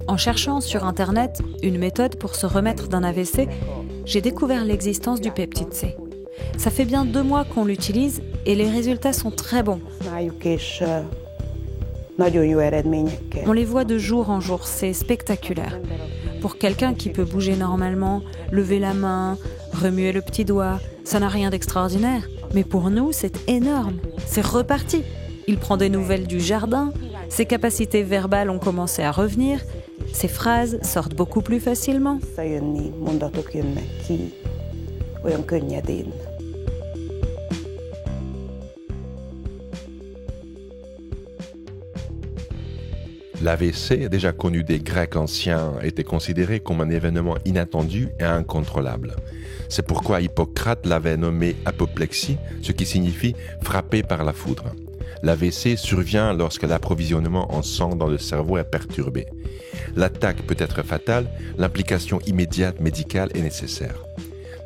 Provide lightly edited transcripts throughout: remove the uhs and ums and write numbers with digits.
En cherchant sur Internet une méthode pour se remettre d'un AVC, j'ai découvert l'existence du peptide C. Ça fait bien 2 mois qu'on l'utilise et les résultats sont très bons. On les voit de jour en jour, c'est spectaculaire. Pour quelqu'un qui peut bouger normalement, lever la main, remuer le petit doigt, ça n'a rien d'extraordinaire. Mais pour nous, c'est énorme. C'est reparti. Il prend des nouvelles du jardin, ses capacités verbales ont commencé à revenir, ses phrases sortent beaucoup plus facilement. L'AVC, déjà connu des Grecs anciens, était considéré comme un événement inattendu et incontrôlable. C'est pourquoi Hippocrate l'avait nommé apoplexie, ce qui signifie frapper par la foudre. L'AVC survient lorsque l'approvisionnement en sang dans le cerveau est perturbé. L'attaque peut être fatale, l'implication immédiate médicale est nécessaire.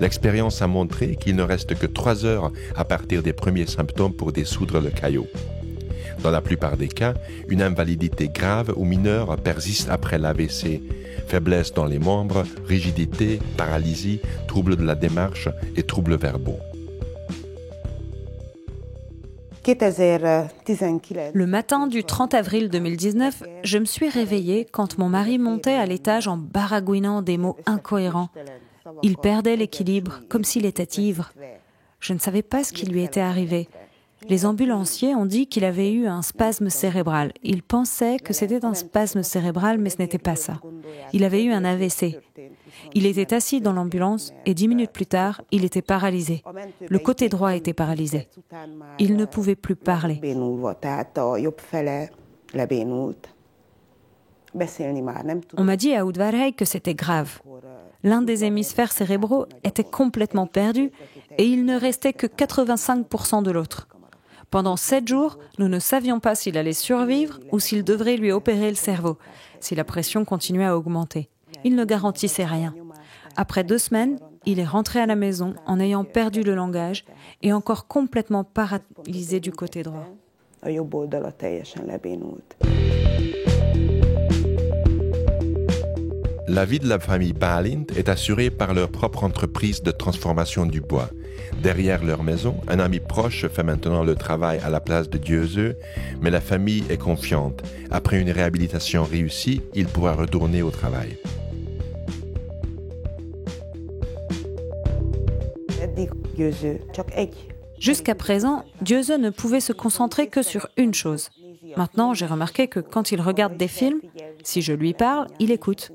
L'expérience a montré qu'il ne reste que 3 heures à partir des premiers symptômes pour dissoudre le caillot. Dans la plupart des cas, une invalidité grave ou mineure persiste après l'AVC. Faiblesse dans les membres, rigidité, paralysie, troubles de la démarche et troubles verbaux. Le matin du 30 avril 2019, je me suis réveillée quand mon mari montait à l'étage en baragouinant des mots incohérents. Il perdait l'équilibre, comme s'il était ivre. Je ne savais pas ce qui lui était arrivé. Les ambulanciers ont dit qu'il avait eu un spasme cérébral. Ils pensaient que c'était un spasme cérébral, mais ce n'était pas ça. Il avait eu un AVC. Il était assis dans l'ambulance et 10 minutes plus tard, il était paralysé. Le côté droit était paralysé. Il ne pouvait plus parler. On m'a dit à Udvarhely que c'était grave. L'un des hémisphères cérébraux était complètement perdu et il ne restait que 85% de l'autre. Pendant 7 jours, nous ne savions pas s'il allait survivre ou s'il devrait lui opérer le cerveau, si la pression continuait à augmenter. Il ne garantissait rien. Après 2 semaines, il est rentré à la maison en ayant perdu le langage et encore complètement paralysé du côté droit. La vie de la famille Bálint est assurée par leur propre entreprise de transformation du bois. Derrière leur maison, un ami proche fait maintenant le travail à la place de Diöző, mais la famille est confiante. Après une réhabilitation réussie, il pourra retourner au travail. Jusqu'à présent, Diöző ne pouvait se concentrer que sur une chose. Maintenant, j'ai remarqué que quand il regarde des films, si je lui parle, il écoute.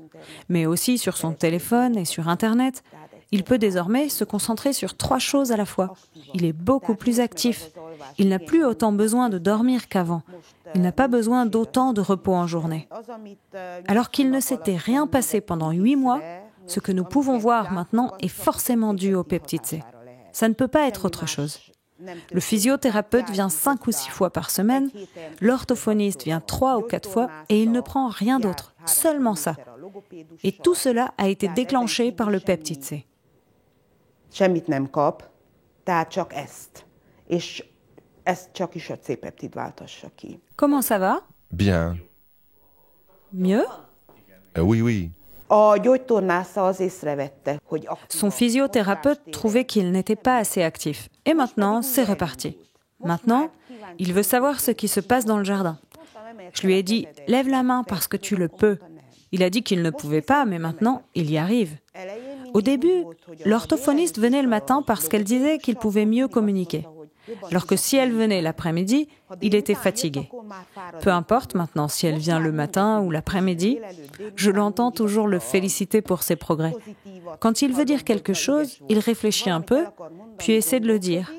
Mais aussi sur son téléphone et sur Internet, il peut désormais se concentrer sur 3 choses à la fois. Il est beaucoup plus actif. Il n'a plus autant besoin de dormir qu'avant. Il n'a pas besoin d'autant de repos en journée. Alors qu'il ne s'était rien passé pendant 8 mois, ce que nous pouvons voir maintenant est forcément dû au peptide C. Ça ne peut pas être autre chose. Le physiothérapeute vient 5 ou 6 fois par semaine, l'orthophoniste vient 3 ou 4 fois et il ne prend rien d'autre, seulement ça. Et tout cela a été déclenché par le peptide C. Comment ça va? Bien. Mieux? Oui. Son physiothérapeute trouvait qu'il n'était pas assez actif. Et maintenant, c'est reparti. Maintenant, il veut savoir ce qui se passe dans le jardin. Je lui ai dit, lève la main parce que tu le peux. Il a dit qu'il ne pouvait pas, mais maintenant, il y arrive. Au début, l'orthophoniste venait le matin parce qu'elle disait qu'il pouvait mieux communiquer. Alors que si elle venait l'après-midi, il était fatigué. Peu importe maintenant si elle vient le matin ou l'après-midi, je l'entends toujours le féliciter pour ses progrès. Quand il veut dire quelque chose, il réfléchit un peu, puis essaie de le dire.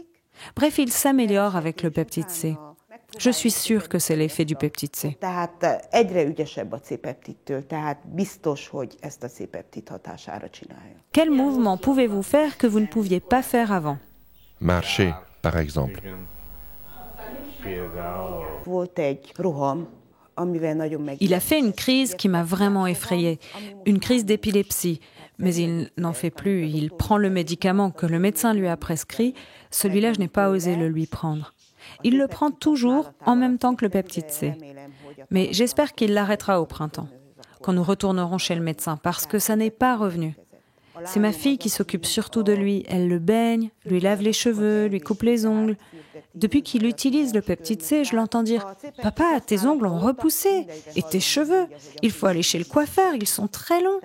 Bref, il s'améliore avec le peptide C. Je suis sûre que c'est l'effet du peptide C. Quel mouvement pouvez-vous faire que vous ne pouviez pas faire avant? Marcher, par exemple. Il a fait une crise qui m'a vraiment effrayée, une crise d'épilepsie. Mais il n'en fait plus, il prend le médicament que le médecin lui a prescrit. Celui-là, je n'ai pas osé le lui prendre. Il le prend toujours en même temps que le peptide C. Mais j'espère qu'il l'arrêtera au printemps, quand nous retournerons chez le médecin, parce que ça n'est pas revenu. C'est ma fille qui s'occupe surtout de lui. Elle le baigne, lui lave les cheveux, lui coupe les ongles. Depuis qu'il utilise le peptide C, je l'entends dire « Papa, tes ongles ont repoussé. Et tes cheveux, il faut aller chez le coiffeur, ils sont très longs. »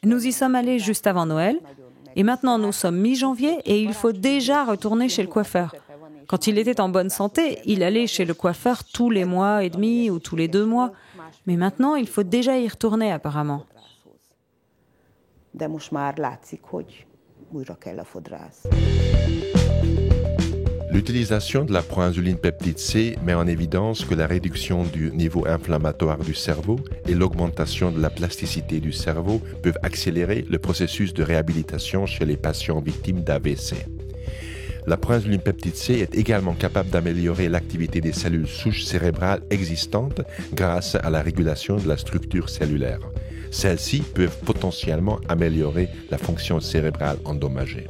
Nous y sommes allés juste avant Noël. Et maintenant, nous sommes mi-janvier et il faut déjà retourner chez le coiffeur. Quand il était en bonne santé, il allait chez le coiffeur tous les mois et demi ou tous les 2 mois. Mais maintenant, il faut déjà y retourner apparemment. De most már látszik, hogy újra kell a fodrász. L'utilisation de la proinsuline peptide C met en évidence que la réduction du niveau inflammatoire du cerveau et l'augmentation de la plasticité du cerveau peuvent accélérer le processus de réhabilitation chez les patients victimes d'AVC. La proinsuline peptide C est également capable d'améliorer l'activité des cellules souches cérébrales existantes grâce à la régulation de la structure cellulaire. Celles-ci peuvent potentiellement améliorer la fonction cérébrale endommagée.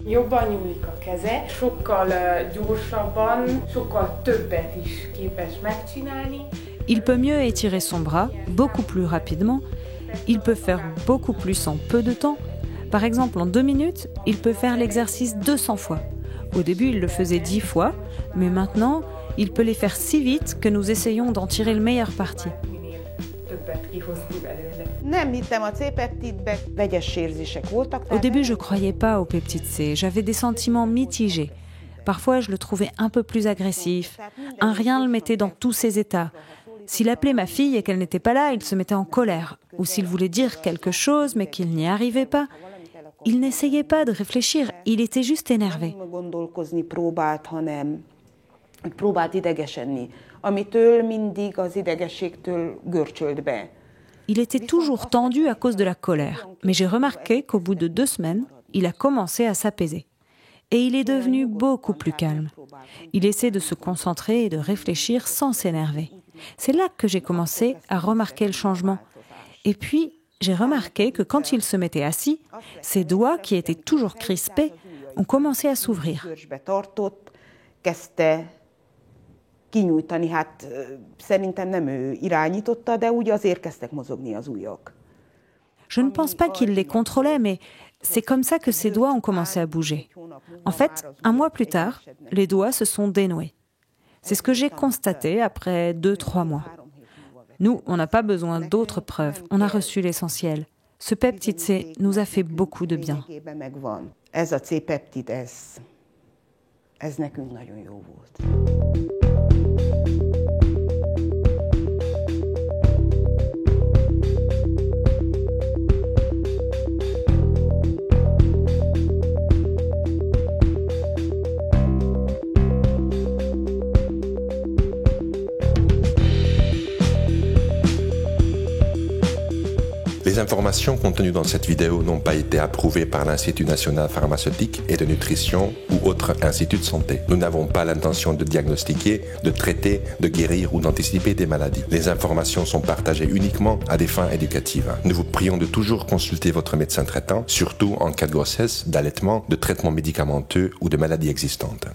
Jobban nyúlik a keze, sokkal gyorsabban, sokkal többet is képes megcsinálni. Il peut mieux étirer son bras, beaucoup plus rapidement. Il peut faire beaucoup plus en peu de temps. Par exemple, en 2 minutes, il peut faire l'exercice 200 fois. Au début, il le faisait 10 fois, mais maintenant, il peut les faire si vite que nous essayons d'en tirer le meilleur parti. Au début, je ne croyais pas au peptide C. J'avais des sentiments mitigés. Parfois, je le trouvais un peu plus agressif. Un rien le mettait dans tous ses états. S'il appelait ma fille et qu'elle n'était pas là, il se mettait en colère. Ou s'il voulait dire quelque chose, mais qu'il n'y arrivait pas, il n'essayait pas de réfléchir. Il était juste énervé. Il était toujours tendu à cause de la colère, mais j'ai remarqué qu'au bout de 2 semaines, il a commencé à s'apaiser. Et il est devenu beaucoup plus calme. Il essaie de se concentrer et de réfléchir sans s'énerver. C'est là que j'ai commencé à remarquer le changement. Et puis, j'ai remarqué que quand il se mettait assis, ses doigts, qui étaient toujours crispés, ont commencé à s'ouvrir. Kinyújtani, hát szerintem nem ő irányította, de úgy azért kezdtek mozogni az ujjak. Je ne pense pas qu'il les contrôlait, mais c'est comme ça que ses doigts ont commencé à bouger. En fait, 1 mois plus tard, les doigts se sont dénoués. C'est ce que j'ai constaté après 2-3 mois. Nous, on n'a pas besoin d'autres preuves. On a reçu l'essentiel. Ce peptide C nous a fait beaucoup de bien. Ez a C-peptid, ez nekünk nagyon jó volt. Les informations contenues dans cette vidéo n'ont pas été approuvées par l'Institut national pharmaceutique et de nutrition ou autre institut de santé. Nous n'avons pas l'intention de diagnostiquer, de traiter, de guérir ou d'anticiper des maladies. Les informations sont partagées uniquement à des fins éducatives. Nous vous prions de toujours consulter votre médecin traitant, surtout en cas de grossesse, d'allaitement, de traitement médicamenteux ou de maladies existantes.